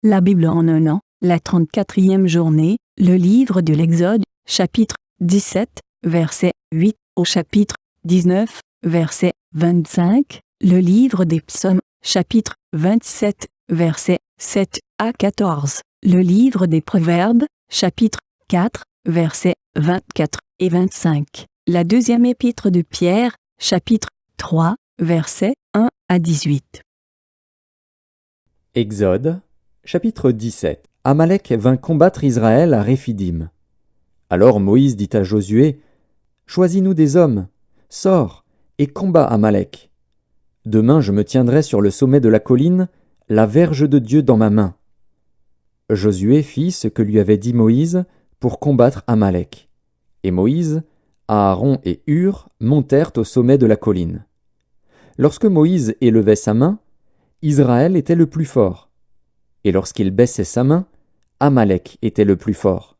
La Bible en un an, la 34e journée, le livre de l'Exode, chapitre 17, verset 8 au chapitre 19, verset 25, le livre des psaumes, chapitre 27, verset 7 à 14, le livre des proverbes, chapitre 4, versets 24 et 25, la deuxième épître de Pierre, chapitre 3, versets 1 à 18. Exode, chapitre 17. Amalek vint combattre Israël à Réphidim. Alors Moïse dit à Josué, « Choisis-nous des hommes, sors et combats Amalek. Demain je me tiendrai sur le sommet de la colline, la verge de Dieu dans ma main. » Josué fit ce que lui avait dit Moïse pour combattre Amalek. Et Moïse, Aaron et Hur montèrent au sommet de la colline. Lorsque Moïse élevait sa main, Israël était le plus fort. Et lorsqu'il baissait sa main, Amalek était le plus fort.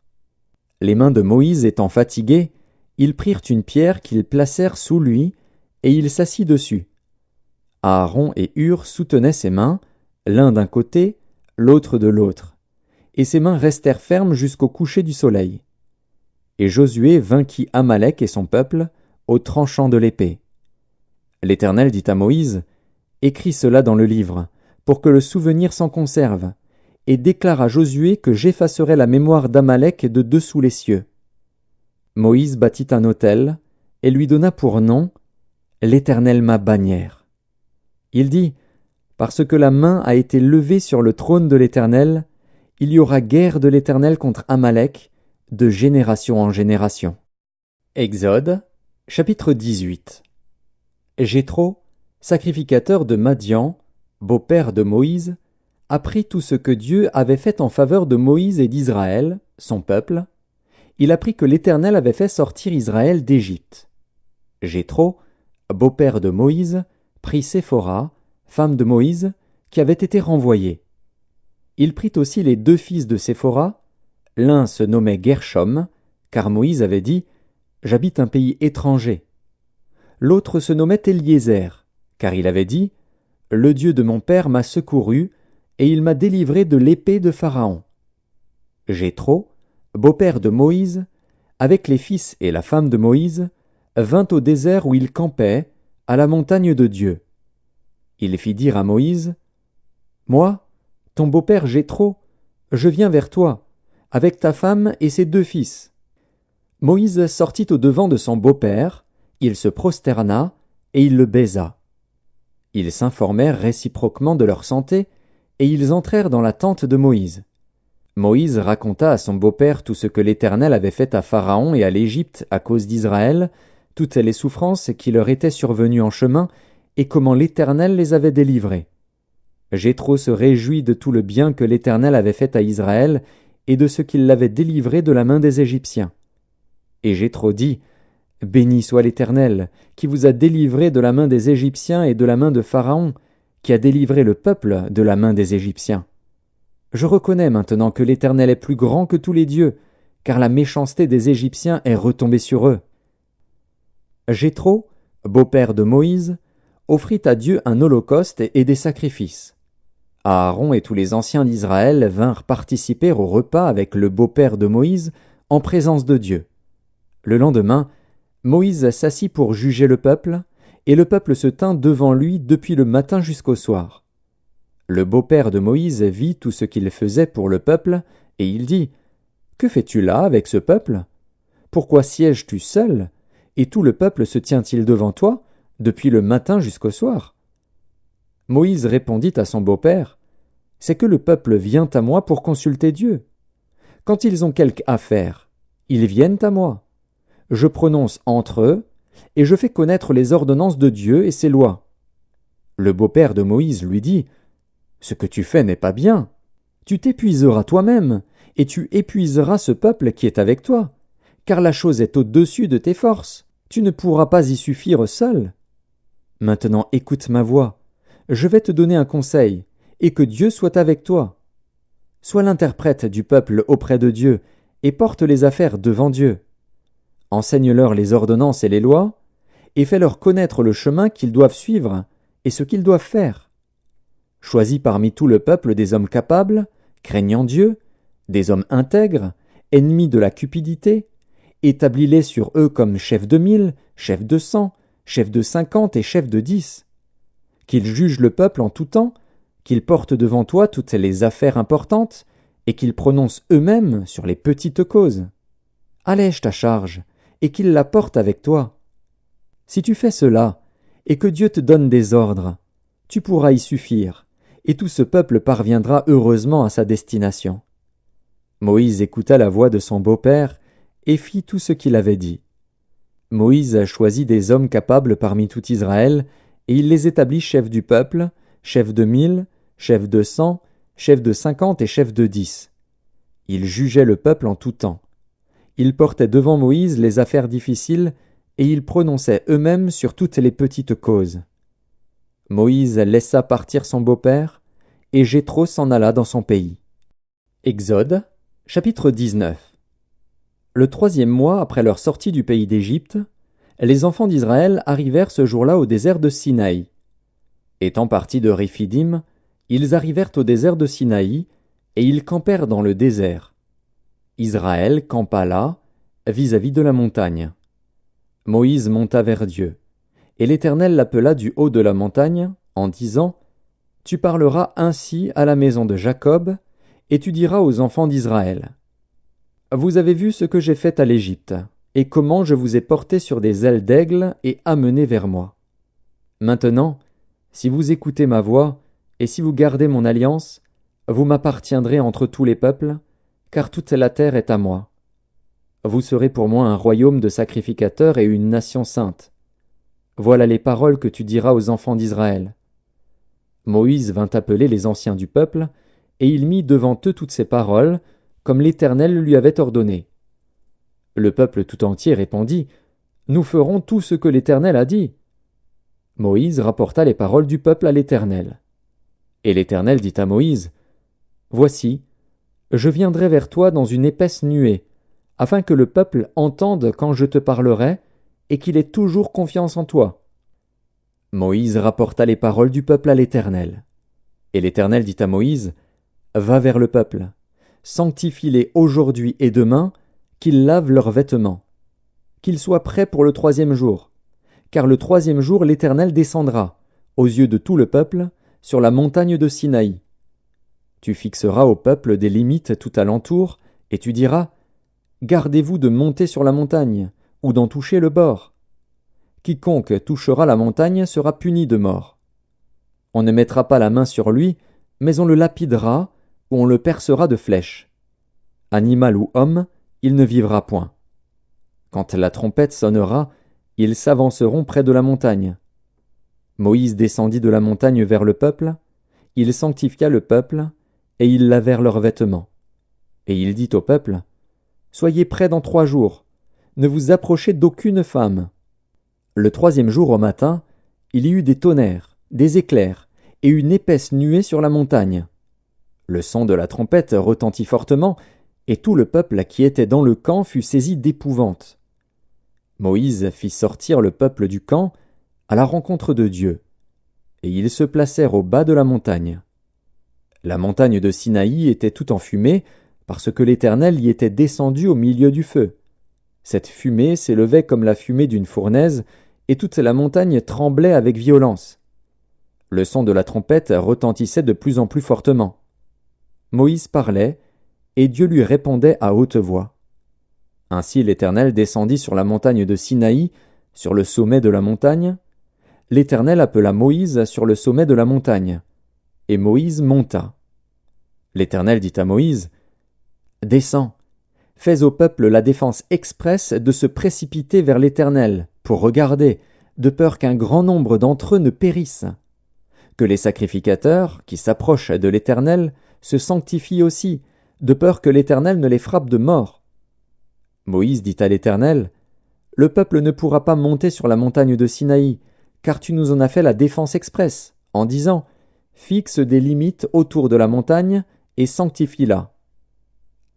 Les mains de Moïse étant fatiguées, ils prirent une pierre qu'ils placèrent sous lui, et il s'assit dessus. Aaron et Hur soutenaient ses mains, l'un d'un côté, l'autre de l'autre, et ses mains restèrent fermes jusqu'au coucher du soleil. Et Josué vainquit Amalek et son peuple au tranchant de l'épée. L'Éternel dit à Moïse, « Écris cela dans le livre, pour que le souvenir s'en conserve, et déclare à Josué que j'effacerai la mémoire d'Amalek de dessous les cieux. » Moïse bâtit un autel, et lui donna pour nom « L'Éternel ma bannière ». Il dit, « Parce que la main a été levée sur le trône de l'Éternel, il y aura guerre de l'Éternel contre Amalek, de génération en génération. » Exode, chapitre 18. Jéthro, sacrificateur de Madian, beau-père de Moïse, apprit tout ce que Dieu avait fait en faveur de Moïse et d'Israël, son peuple. Il apprit que l'Éternel avait fait sortir Israël d'Égypte. Jéthro, beau-père de Moïse, prit Séphora, femme de Moïse, qui avait été renvoyée. Il prit aussi les deux fils de Séphora. L'un se nommait Gershom, car Moïse avait dit « J'habite un pays étranger ». L'autre se nommait Éliézer, car il avait dit « Le Dieu de mon père m'a secouru, et il m'a délivré de l'épée de Pharaon. » Jéthro, beau-père de Moïse, avec les fils et la femme de Moïse, vint au désert où il campait, à la montagne de Dieu. Il fit dire à Moïse, « Moi, ton beau-père Jéthro, je viens vers toi, avec ta femme et ses deux fils. » Moïse sortit au-devant de son beau-père, il se prosterna, et il le baisa. Ils s'informèrent réciproquement de leur santé, et ils entrèrent dans la tente de Moïse. Moïse raconta à son beau-père tout ce que l'Éternel avait fait à Pharaon et à l'Égypte à cause d'Israël, toutes les souffrances qui leur étaient survenues en chemin, et comment l'Éternel les avait délivrés. Jéthro se réjouit de tout le bien que l'Éternel avait fait à Israël, et de ce qu'il l'avait délivré de la main des Égyptiens. Et Jéthro dit, « Béni soit l'Éternel, qui vous a délivré de la main des Égyptiens et de la main de Pharaon, qui a délivré le peuple de la main des Égyptiens. Je reconnais maintenant que l'Éternel est plus grand que tous les dieux, car la méchanceté des Égyptiens est retombée sur eux. » Jéthro, beau-père de Moïse, offrit à Dieu un holocauste et des sacrifices. Aaron et tous les anciens d'Israël vinrent participer au repas avec le beau-père de Moïse en présence de Dieu. Le lendemain, Moïse s'assit pour juger le peuple, et le peuple se tint devant lui depuis le matin jusqu'au soir. Le beau-père de Moïse vit tout ce qu'il faisait pour le peuple, et il dit, « Que fais-tu là avec ce peuple? Pourquoi sièges-tu seul, et tout le peuple se tient-il devant toi, depuis le matin jusqu'au soir ?» Moïse répondit à son beau-père, « C'est que le peuple vient à moi pour consulter Dieu. Quand ils ont quelque affaire, ils viennent à moi. Je prononce entre eux, et je fais connaître les ordonnances de Dieu et ses lois. » Le beau-père de Moïse lui dit, « Ce que tu fais n'est pas bien. Tu t'épuiseras toi-même, et tu épuiseras ce peuple qui est avec toi, car la chose est au-dessus de tes forces. Tu ne pourras pas y suffire seul. Maintenant écoute ma voix. Je vais te donner un conseil, et que Dieu soit avec toi. Sois l'interprète du peuple auprès de Dieu, et porte les affaires devant Dieu. Enseigne-leur les ordonnances et les lois, et fais-leur connaître le chemin qu'ils doivent suivre et ce qu'ils doivent faire. Choisis parmi tout le peuple des hommes capables, craignant Dieu, des hommes intègres, ennemis de la cupidité, établis-les sur eux comme chefs de 1000, chefs de 100, chefs de 50 et chefs de 10. Qu'ils jugent le peuple en tout temps, qu'ils portent devant toi toutes les affaires importantes, et qu'ils prononcent eux-mêmes sur les petites causes. Allège ta charge, et qu'ils la portent avec toi. Si tu fais cela, et que Dieu te donne des ordres, tu pourras y suffire, et tout ce peuple parviendra heureusement à sa destination. Moïse écouta la voix de son beau-père, et fit tout ce qu'il avait dit. Moïse choisit des hommes capables parmi tout Israël, et il les établit chefs du peuple, chefs de 1000, chefs de 100, chefs de 50 et chefs de 10. Ils jugeaient le peuple en tout temps. Ils portaient devant Moïse les affaires difficiles, et ils prononçaient eux-mêmes sur toutes les petites causes. Moïse laissa partir son beau-père, et Jéthro s'en alla dans son pays. Exode, chapitre 19. Le 3e mois après leur sortie du pays d'Égypte, les enfants d'Israël arrivèrent ce jour-là au désert de Sinaï. Étant partis de Réphidim, ils arrivèrent au désert de Sinaï, et ils campèrent dans le désert. Israël campa là, vis-à-vis de la montagne. Moïse monta vers Dieu, et l'Éternel l'appela du haut de la montagne, en disant : « Tu parleras ainsi à la maison de Jacob, et tu diras aux enfants d'Israël : Vous avez vu ce que j'ai fait à l'Égypte, et comment je vous ai porté sur des ailes d'aigle et amené vers moi. Maintenant, si vous écoutez ma voix, et si vous gardez mon alliance, vous m'appartiendrez entre tous les peuples, car toute la terre est à moi. Vous serez pour moi un royaume de sacrificateurs et une nation sainte. Voilà les paroles que tu diras aux enfants d'Israël. » Moïse vint appeler les anciens du peuple, et il mit devant eux toutes ces paroles, comme l'Éternel lui avait ordonné. Le peuple tout entier répondit : « Nous ferons tout ce que l'Éternel a dit. » Moïse rapporta les paroles du peuple à l'Éternel. Et l'Éternel dit à Moïse : « Voici, je viendrai vers toi dans une épaisse nuée, afin que le peuple entende quand je te parlerai, et qu'il ait toujours confiance en toi. » Moïse rapporta les paroles du peuple à l'Éternel. Et l'Éternel dit à Moïse : « Va vers le peuple, sanctifie-les aujourd'hui et demain, qu'ils lavent leurs vêtements, qu'ils soient prêts pour le 3e jour, car le 3e jour l'Éternel descendra, aux yeux de tout le peuple, sur la montagne de Sinaï. Tu fixeras au peuple des limites tout alentour, et tu diras : Gardez-vous de monter sur la montagne, ou d'en toucher le bord. Quiconque touchera la montagne sera puni de mort. On ne mettra pas la main sur lui, mais on le lapidera, ou on le percera de flèches. Animal ou homme, il ne vivra point. Quand la trompette sonnera, ils s'avanceront près de la montagne. Moïse descendit de la montagne vers le peuple, il sanctifia le peuple, et ils lavèrent leurs vêtements. Et il dit au peuple : Soyez prêts dans 3 jours, ne vous approchez d'aucune femme. Le 3e jour au matin, il y eut des tonnerres, des éclairs, et une épaisse nuée sur la montagne. Le son de la trompette retentit fortement, et tout le peuple qui était dans le camp fut saisi d'épouvante. Moïse fit sortir le peuple du camp à la rencontre de Dieu, et ils se placèrent au bas de la montagne. La montagne de Sinaï était tout en fumée, parce que l'Éternel y était descendu au milieu du feu. Cette fumée s'élevait comme la fumée d'une fournaise, et toute la montagne tremblait avec violence. Le son de la trompette retentissait de plus en plus fortement. Moïse parlait, et Dieu lui répondait à haute voix. Ainsi l'Éternel descendit sur la montagne de Sinaï, sur le sommet de la montagne. L'Éternel appela Moïse sur le sommet de la montagne, et Moïse monta. L'Éternel dit à Moïse : « Descends, fais au peuple la défense expresse de se précipiter vers l'Éternel, pour regarder, de peur qu'un grand nombre d'entre eux ne périssent. Que les sacrificateurs, qui s'approchent de l'Éternel, se sanctifient aussi, de peur que l'Éternel ne les frappe de mort. » Moïse dit à l'Éternel : « Le peuple ne pourra pas monter sur la montagne de Sinaï, car tu nous en as fait la défense expresse, en disant : Fixe des limites autour de la montagne et sanctifie-la. »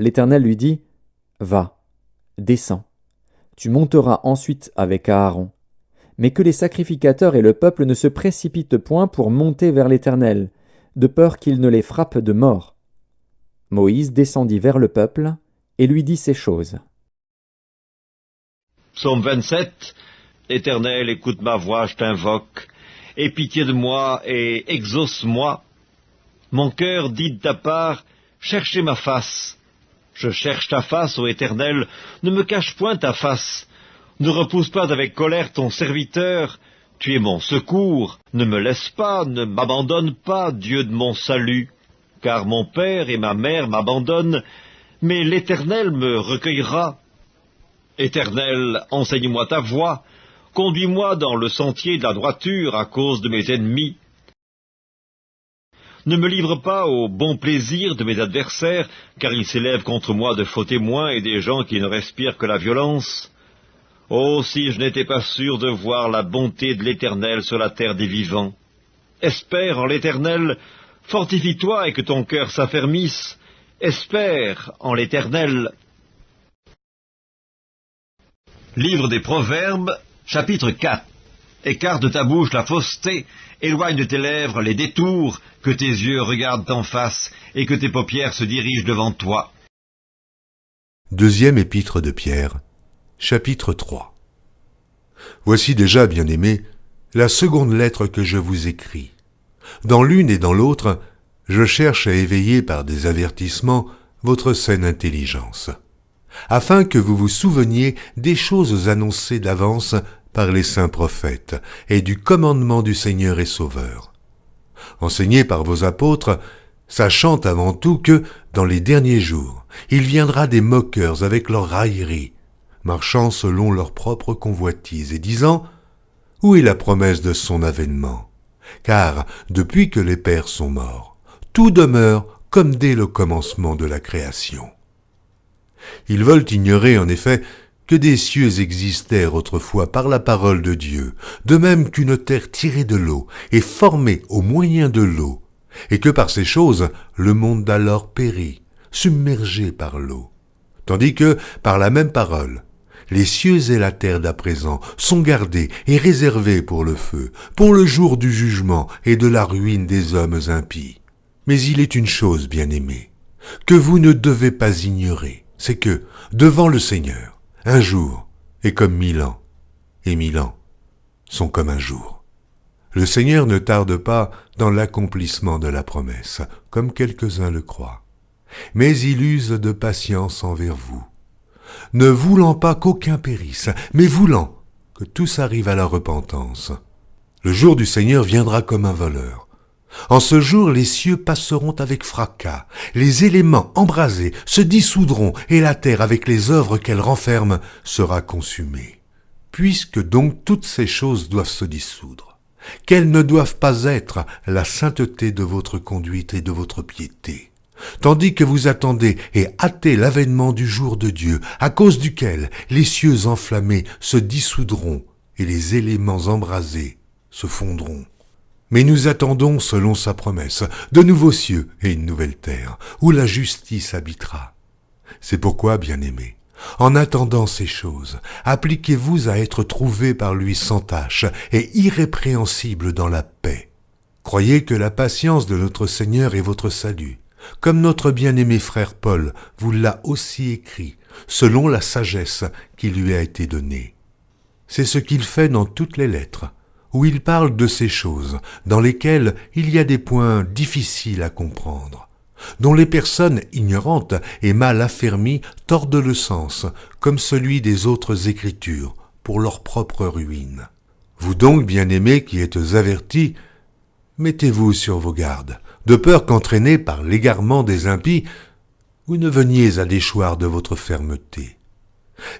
L'Éternel lui dit : « Va, descends. Tu monteras ensuite avec Aaron. Mais que les sacrificateurs et le peuple ne se précipitent point pour monter vers l'Éternel, de peur qu'il ne les frappe de mort. » Moïse descendit vers le peuple et lui dit ces choses. Psaume 27. Éternel, écoute ma voix, je t'invoque. Aie pitié de moi et exauce-moi. Mon cœur dit de ta part, cherchez ma face. Je cherche ta face, ô Éternel, ne me cache point ta face. Ne repousse pas avec colère ton serviteur. Tu es mon secours, ne me laisse pas, ne m'abandonne pas, Dieu de mon salut. Car mon père et ma mère m'abandonnent, mais l'Éternel me recueillera. Éternel, enseigne-moi ta voie, conduis-moi dans le sentier de la droiture à cause de mes ennemis. Ne me livre pas au bon plaisir de mes adversaires, car ils s'élèvent contre moi de faux témoins et des gens qui ne respirent que la violence. Oh, si je n'étais pas sûr de voir la bonté de l'Éternel sur la terre des vivants. Espère en l'Éternel, fortifie-toi et que ton cœur s'affermisse. Espère en l'Éternel. Livre des Proverbes, chapitre 4. Écarte de ta bouche la fausseté, éloigne de tes lèvres les détours, que tes yeux regardent en face, et que tes paupières se dirigent devant toi. Deuxième épître de Pierre, chapitre 3. Voici déjà, bien-aimés, la seconde lettre que je vous écris. Dans l'une et dans l'autre, je cherche à éveiller par des avertissements votre saine intelligence, afin que vous vous souveniez des choses annoncées d'avance par les saints prophètes et du commandement du Seigneur et Sauveur. Enseigné par vos apôtres, sachant avant tout que, dans les derniers jours, il viendra des moqueurs avec leurs railleries, marchant selon leur propre convoitise et disant « Où est la promesse de son avènement ? Car, depuis que les pères sont morts, tout demeure comme dès le commencement de la création. » Ils veulent ignorer, en effet, que des cieux existèrent autrefois par la parole de Dieu, de même qu'une terre tirée de l'eau et formée au moyen de l'eau, et que par ces choses le monde d'alors périt, submergé par l'eau. Tandis que, par la même parole, les cieux et la terre d'à présent sont gardés et réservés pour le feu, pour le jour du jugement et de la ruine des hommes impies. Mais il est une chose, bien-aimée, que vous ne devez pas ignorer, c'est que, devant le Seigneur, un jour est comme 1000 ans, et 1000 ans sont comme un jour. Le Seigneur ne tarde pas dans l'accomplissement de la promesse, comme quelques-uns le croient, mais il use de patience envers vous, ne voulant pas qu'aucun périsse, mais voulant que tous arrivent à la repentance. Le jour du Seigneur viendra comme un voleur. En ce jour, les cieux passeront avec fracas, les éléments embrasés se dissoudront et la terre, avec les œuvres qu'elle renferme, sera consumée. Puisque donc toutes ces choses doivent se dissoudre, quelles ne doivent pas être la sainteté de votre conduite et de votre piété, tandis que vous attendez et hâtez l'avènement du jour de Dieu, à cause duquel les cieux enflammés se dissoudront et les éléments embrasés se fondront. Mais nous attendons, selon sa promesse, de nouveaux cieux et une nouvelle terre, où la justice habitera. C'est pourquoi, bien-aimés, en attendant ces choses, appliquez-vous à être trouvés par lui sans tache et irrépréhensibles dans la paix. Croyez que la patience de notre Seigneur est votre salut, comme notre bien-aimé frère Paul vous l'a aussi écrit, selon la sagesse qui lui a été donnée. C'est ce qu'il fait dans toutes les lettres, où il parle de ces choses, dans lesquelles il y a des points difficiles à comprendre, dont les personnes ignorantes et mal affermies tordent le sens, comme celui des autres Écritures, pour leur propre ruine. Vous donc, bien-aimés qui êtes avertis, mettez-vous sur vos gardes, de peur qu'entraînés par l'égarement des impies, vous ne veniez à déchoir de votre fermeté.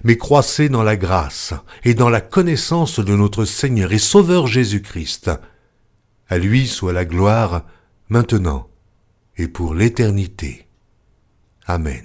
Mais croissez dans la grâce et dans la connaissance de notre Seigneur et Sauveur Jésus-Christ. À lui soit la gloire, maintenant et pour l'éternité. Amen.